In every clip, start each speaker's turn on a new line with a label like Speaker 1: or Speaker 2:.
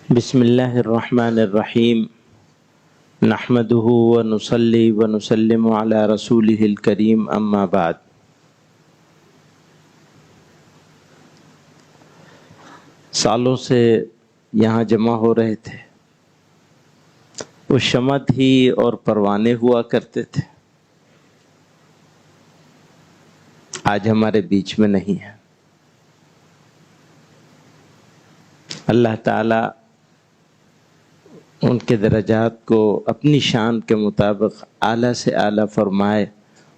Speaker 1: بسم اللہ الرحمن الرحیم نحمده ونصلی ونسلم علی رسولہ الکریم اما بعد۔ سالوں سے یہاں جمع ہو رہے تھے، وہ شمع ہی اور پروانے ہوا کرتے تھے، آج ہمارے بیچ میں نہیں ہے۔ اللہ تعالی ان کے درجات کو اپنی شان کے مطابق اعلیٰ سے اعلیٰ فرمائے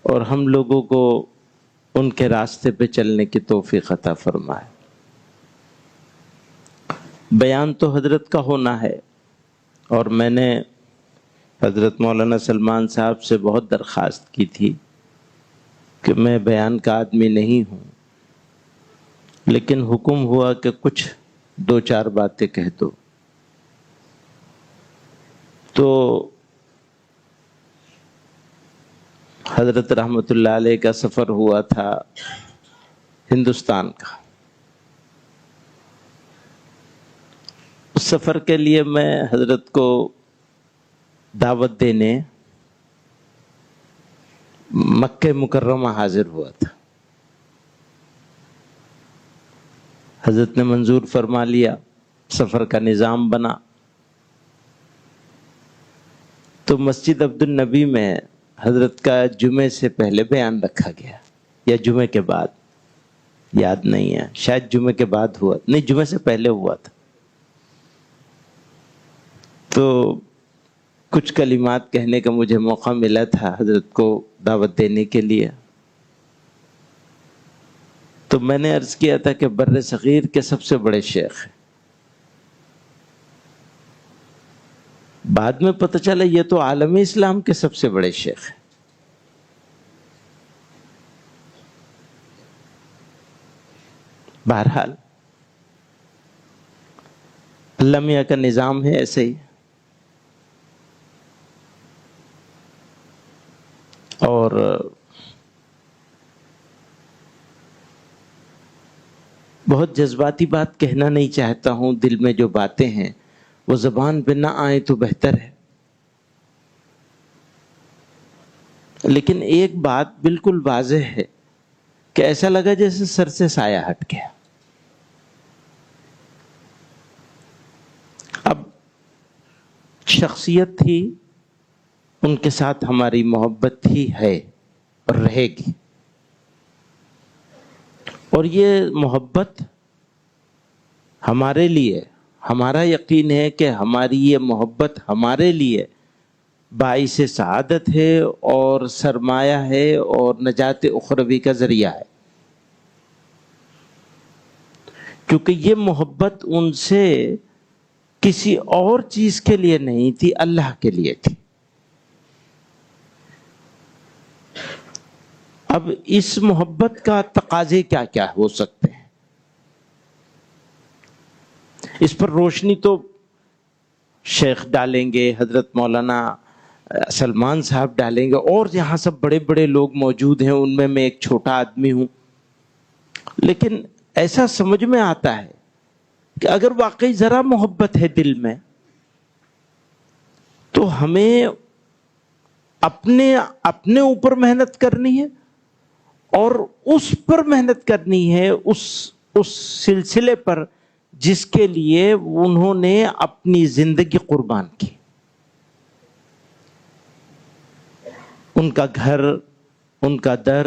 Speaker 1: اور ہم لوگوں کو ان کے راستے پہ چلنے کی توفیق عطا فرمائے۔ بیان تو حضرت کا ہونا ہے، اور میں نے حضرت مولانا سلمان صاحب سے بہت درخواست کی تھی کہ میں بیان کا آدمی نہیں ہوں، لیکن حکم ہوا کہ کچھ دو چار باتیں کہہ دو۔ تو حضرت رحمت اللہ علیہ کا سفر ہوا تھا ہندوستان کا۔ اس سفر کے لیے میں حضرت کو دعوت دینے مکہ مکرمہ حاضر ہوا تھا۔ حضرت نے منظور فرما لیا، سفر کا نظام بنا، تو مسجد عبد النبی میں حضرت کا جمعے سے پہلے بیان رکھا گیا، یا جمعے کے بعد، یاد نہیں ہے، شاید جمعے کے بعد ہوا، نہیں جمعے سے پہلے ہوا تھا۔ تو کچھ کلمات کہنے کا مجھے موقع ملا تھا حضرت کو دعوت دینے کے لیے۔ تو میں نے عرض کیا تھا کہ بر صغیر کے سب سے بڑے شیخ ہیں۔ بعد میں پتہ چلا یہ تو عالم اسلام کے سب سے بڑے شیخ ہیں۔ بہرحال اللہ میاں کا نظام ہے ایسے ہی۔ اور بہت جذباتی بات کہنا نہیں چاہتا ہوں، دل میں جو باتیں ہیں وہ زبان پہ نہ آئیں تو بہتر ہے، لیکن ایک بات بالکل واضح ہے کہ ایسا لگا جیسے سر سے سایہ ہٹ گیا۔ اب شخصیت تھی، ان کے ساتھ ہماری محبت ہی ہے اور رہے گی، اور یہ محبت ہمارے لیے، ہمارا یقین ہے کہ ہماری یہ محبت ہمارے لیے باعث سعادت ہے اور سرمایہ ہے اور نجات اخروی کا ذریعہ ہے، کیونکہ یہ محبت ان سے کسی اور چیز کے لیے نہیں تھی، اللہ کے لیے تھی۔ اب اس محبت کا تقاضے کیا کیا ہو سکتے ہیں، اس پر روشنی تو شیخ ڈالیں گے، حضرت مولانا سلمان صاحب ڈالیں گے، اور یہاں سب بڑے بڑے لوگ موجود ہیں، ان میں ایک چھوٹا آدمی ہوں۔ لیکن ایسا سمجھ میں آتا ہے کہ اگر واقعی ذرا محبت ہے دل میں، تو ہمیں اپنے اوپر محنت کرنی ہے، اور اس پر محنت کرنی ہے، اس سلسلے پر جس کے لیے انہوں نے اپنی زندگی قربان کی۔ ان کا گھر، ان کا در،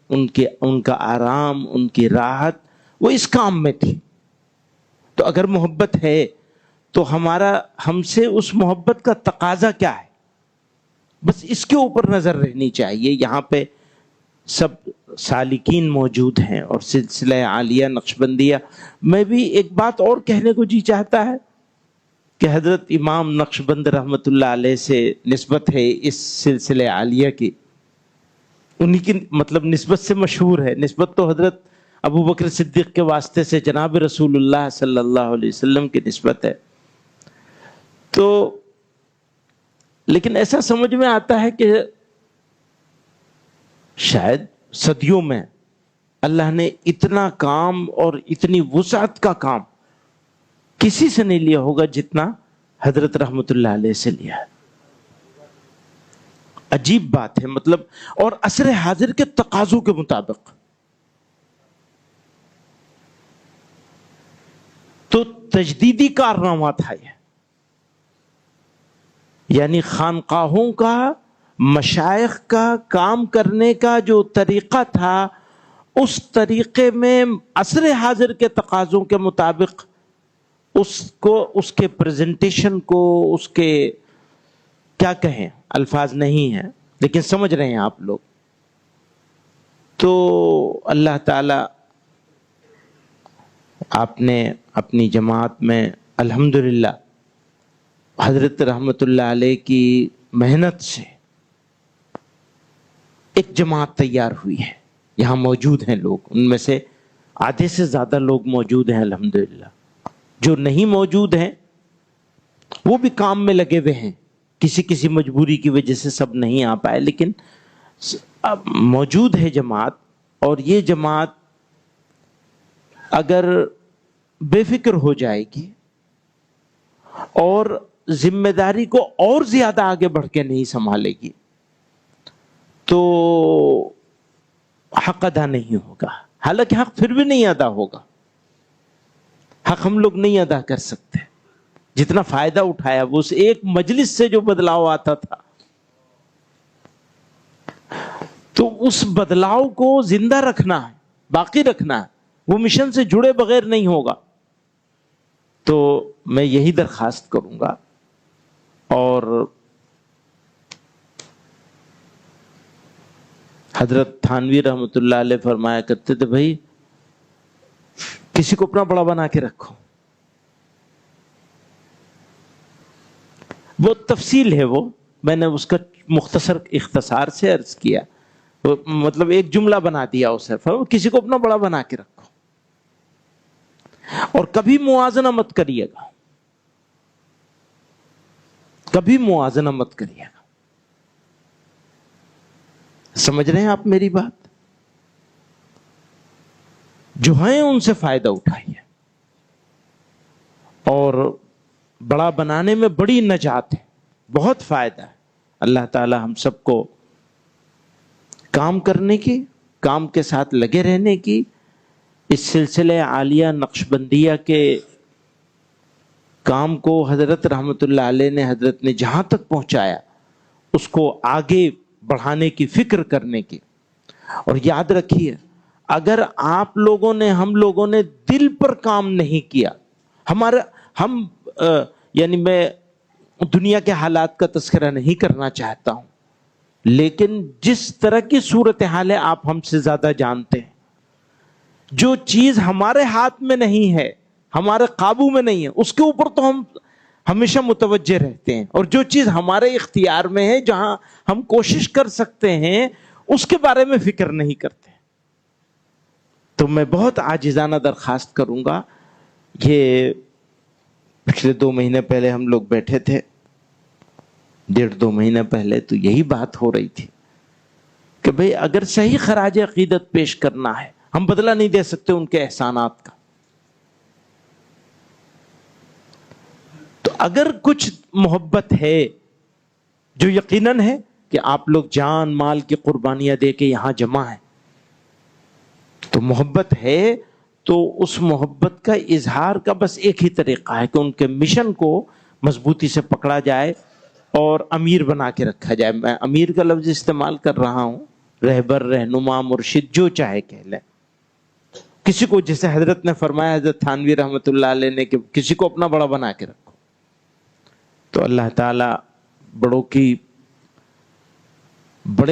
Speaker 1: ان کا آرام، ان کی راحت، وہ اس کام میں تھی۔ تو اگر محبت ہے تو ہم سے اس محبت کا تقاضا کیا ہے، بس اس کے اوپر نظر رہنی چاہیے۔ یہاں پہ سب سالکین موجود ہیں اور سلسلہ عالیہ نقشبندیہ میں بھی ایک بات اور کہنے کو جی چاہتا ہے کہ حضرت امام نقشبند رحمت اللہ علیہ سے نسبت ہے اس سلسلہ عالیہ کی، انہی کی مطلب نسبت سے مشہور ہے۔ نسبت تو حضرت ابو بکر صدیق کے واسطے سے جناب رسول اللہ صلی اللہ علیہ وسلم کی نسبت ہے۔ تو لیکن ایسا سمجھ میں آتا ہے کہ شاید صدیوں میں اللہ نے اتنا کام اور اتنی وسعت کا کام کسی سے نہیں لیا ہوگا جتنا حضرت رحمت اللہ علیہ سے لیا ہے. عجیب بات ہے مطلب، اور عصر حاضر کے تقاضوں کے مطابق. تو تجدیدی کارنامہ تھا یہ، یعنی خانقاہوں کا، مشائخ کا کام کرنے کا جو طریقہ تھا، اس طریقے میں عصر حاضر کے تقاضوں کے مطابق اس کو، اس کے پریزنٹیشن کو، اس کے کیا کہیں، الفاظ نہیں ہیں لیکن سمجھ رہے ہیں آپ لوگ. تو اللہ تعالی آپ نے اپنی جماعت میں الحمدللہ حضرت رحمت اللہ علیہ کی محنت سے ایک جماعت تیار ہوئی ہے. یہاں موجود ہیں لوگ، ان میں سے آدھے سے زیادہ لوگ موجود ہیں الحمدللہ. جو نہیں موجود ہیں وہ بھی کام میں لگے ہوئے ہیں، کسی کسی مجبوری کی وجہ سے سب نہیں آ پائے، لیکن اب موجود ہے جماعت. اور یہ جماعت اگر بے فکر ہو جائے گی اور ذمہ داری کو اور زیادہ آگے بڑھ کے نہیں سنبھالے گی تو حق ادا نہیں ہوگا. حالانکہ حق پھر بھی نہیں ادا ہوگا، حق ہم لوگ نہیں ادا کر سکتے. جتنا فائدہ اٹھایا وہ اس ایک مجلس سے جو بدلاؤ آتا تھا، تو اس بدلاؤ کو زندہ رکھنا ہے، باقی رکھنا ہے، وہ مشن سے جڑے بغیر نہیں ہوگا. تو میں یہی درخواست کروں گا. اور حضرت تھانوی رحمت اللہ علیہ فرمایا کرتے تھے، بھائی کسی کو اپنا بڑا بنا کے رکھو. وہ تفصیل ہے، وہ میں نے اس کا مختصر اختصار سے عرض کیا، مطلب ایک جملہ بنا دیا اسے. کسی کو اپنا بڑا بنا کے رکھو اور کبھی موازنہ مت کریے گا، کبھی موازنہ مت کریے گا. سمجھ رہے ہیں آپ میری بات؟ جو ہیں ان سے فائدہ اٹھائیے. اور بڑا بنانے میں بڑی نجات ہے، بہت فائدہ ہے. اللہ تعالی ہم سب کو کام کرنے کی، کام کے ساتھ لگے رہنے کی، اس سلسلے عالیہ نقشبندیہ کے کام کو حضرت رحمت اللہ علیہ نے، حضرت نے جہاں تک پہنچایا اس کو آگے بڑھانے کی فکر کرنے کی. اور یاد رکھیے، اگر آپ لوگوں نے، ہم لوگوں نے دل پر کام نہیں کیا، ہم یعنی میں دنیا کے حالات کا تذکرہ نہیں کرنا چاہتا ہوں، لیکن جس طرح کی صورتحال ہے آپ ہم سے زیادہ جانتے ہیں. جو چیز ہمارے ہاتھ میں نہیں ہے، ہمارے قابو میں نہیں ہے، اس کے اوپر تو ہم ہمیشہ متوجہ رہتے ہیں. اور جو چیز ہمارے اختیار میں ہے، جہاں ہم کوشش کر سکتے ہیں، اس کے بارے میں فکر نہیں کرتے. تو میں بہت عاجزانہ درخواست کروں گا. یہ پچھلے 2 مہینے پہلے ہم لوگ بیٹھے تھے، 1.5-2 مہینے پہلے، تو یہی بات ہو رہی تھی کہ بھئی اگر صحیح خراج عقیدت پیش کرنا ہے، ہم بدلہ نہیں دے سکتے ان کے احسانات کا. تو اگر کچھ محبت ہے، جو یقیناً ہے کہ آپ لوگ جان مال کی قربانیاں دے کے یہاں جمع ہیں، تو محبت ہے، تو اس محبت کا اظہار کا بس ایک ہی طریقہ ہے کہ ان کے مشن کو مضبوطی سے پکڑا جائے اور امیر بنا کے رکھا جائے. میں امیر کا لفظ استعمال کر رہا ہوں، رہبر، رہنما، مرشد، جو چاہے کہہ لیں. کسی کو، جیسے حضرت نے فرمایا، حضرت تھانوی رحمت اللہ علیہ نے، کہ کسی کو اپنا بڑا بنا کے رکھو. تو اللہ تعالی بڑوں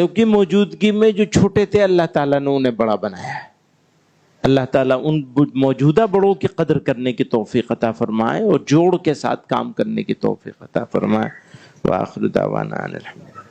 Speaker 1: کی موجودگی میں جو چھوٹے تھے، اللہ تعالیٰ نے انہیں بڑا بنایا ہے. اللہ تعالیٰ ان موجودہ بڑوں کی قدر کرنے کی توفیق عطا فرمائے اور جوڑ کے ساتھ کام کرنے کی توفیق عطا فرمائے. وآخر دعوانا ان الحمد للہ.